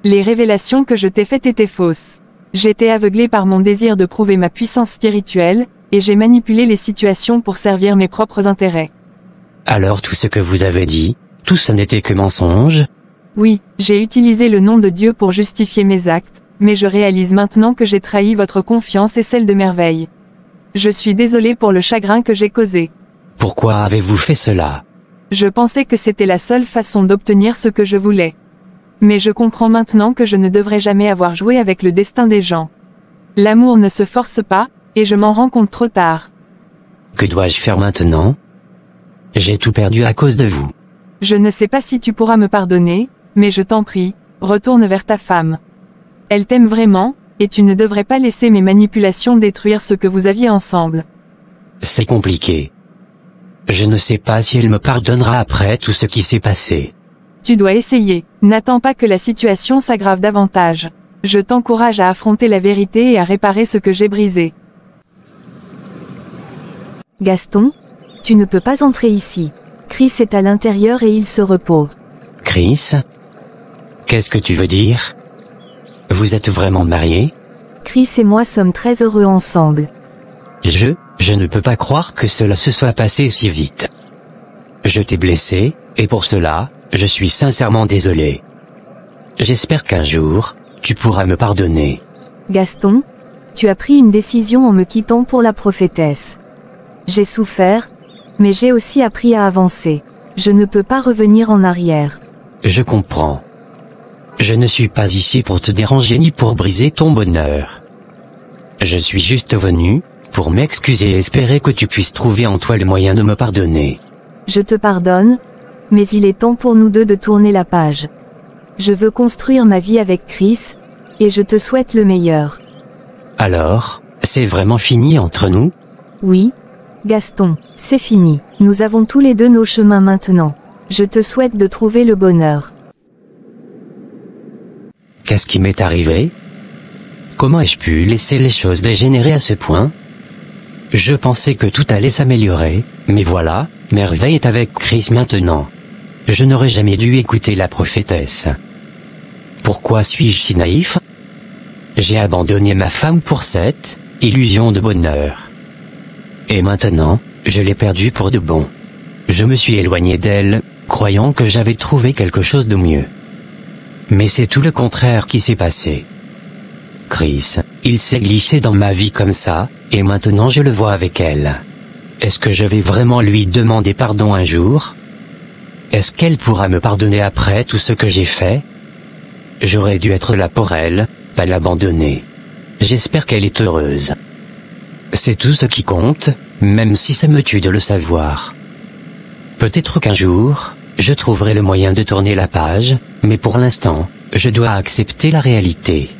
[SPEAKER 4] Les révélations que je t'ai faites étaient fausses. J'étais aveuglé par mon désir de prouver ma puissance spirituelle, et j'ai manipulé les situations pour servir mes propres intérêts.
[SPEAKER 2] Alors tout ce que vous avez dit, tout ça n'était que mensonge?
[SPEAKER 4] Oui, j'ai utilisé le nom de Dieu pour justifier mes actes, mais je réalise maintenant que j'ai trahi votre confiance et celle de Merveille. Je suis désolé pour le chagrin que j'ai causé.
[SPEAKER 2] Pourquoi avez-vous fait cela?
[SPEAKER 4] Je pensais que c'était la seule façon d'obtenir ce que je voulais. Mais je comprends maintenant que je ne devrais jamais avoir joué avec le destin des gens. L'amour ne se force pas, et je m'en rends compte trop tard.
[SPEAKER 2] Que dois-je faire maintenant? J'ai tout perdu à cause de vous.
[SPEAKER 4] Je ne sais pas si tu pourras me pardonner, mais je t'en prie, retourne vers ta femme. Elle t'aime vraiment, et tu ne devrais pas laisser mes manipulations détruire ce que vous aviez ensemble.
[SPEAKER 2] C'est compliqué. Je ne sais pas si elle me pardonnera après tout ce qui s'est passé.
[SPEAKER 4] Tu dois essayer. N'attends pas que la situation s'aggrave davantage. Je t'encourage à affronter la vérité et à réparer ce que j'ai brisé.
[SPEAKER 1] Gaston, tu ne peux pas entrer ici. Chris est à l'intérieur et il se repose.
[SPEAKER 2] Chris? Qu'est-ce que tu veux dire? Vous êtes vraiment mariés?
[SPEAKER 1] Chris et moi sommes très heureux ensemble.
[SPEAKER 2] Je ne peux pas croire que cela se soit passé si vite. Je t'ai blessé, et pour cela, je suis sincèrement désolé. J'espère qu'un jour, tu pourras me pardonner.
[SPEAKER 1] Gaston, tu as pris une décision en me quittant pour la prophétesse. J'ai souffert, mais j'ai aussi appris à avancer. Je ne peux pas revenir en arrière.
[SPEAKER 2] Je comprends. Je ne suis pas ici pour te déranger ni pour briser ton bonheur. Je suis juste venu, pour m'excuser et espérer que tu puisses trouver en toi le moyen de me pardonner.
[SPEAKER 1] Je te pardonne, mais il est temps pour nous deux de tourner la page. Je veux construire ma vie avec Chris, et je te souhaite le meilleur.
[SPEAKER 2] Alors, c'est vraiment fini entre nous?
[SPEAKER 1] Oui, Gaston, c'est fini. Nous avons tous les deux nos chemins maintenant. Je te souhaite de trouver le bonheur.
[SPEAKER 2] Qu'est-ce qui m'est arrivé? Comment ai-je pu laisser les choses dégénérer à ce point? Je pensais que tout allait s'améliorer, mais voilà, Merveille est avec Chris maintenant. Je n'aurais jamais dû écouter la prophétesse. Pourquoi suis-je si naïf? J'ai abandonné ma femme pour cette illusion de bonheur. Et maintenant, je l'ai perdue pour de bon. Je me suis éloigné d'elle, croyant que j'avais trouvé quelque chose de mieux. Mais c'est tout le contraire qui s'est passé. Chris, il s'est glissé dans ma vie comme ça, et maintenant je le vois avec elle. Est-ce que je vais vraiment lui demander pardon un jour? Est-ce qu'elle pourra me pardonner après tout ce que j'ai fait? J'aurais dû être là pour elle, pas l'abandonner. J'espère qu'elle est heureuse. C'est tout ce qui compte, même si ça me tue de le savoir. Peut-être qu'un jour, je trouverai le moyen de tourner la page, mais pour l'instant, je dois accepter la réalité.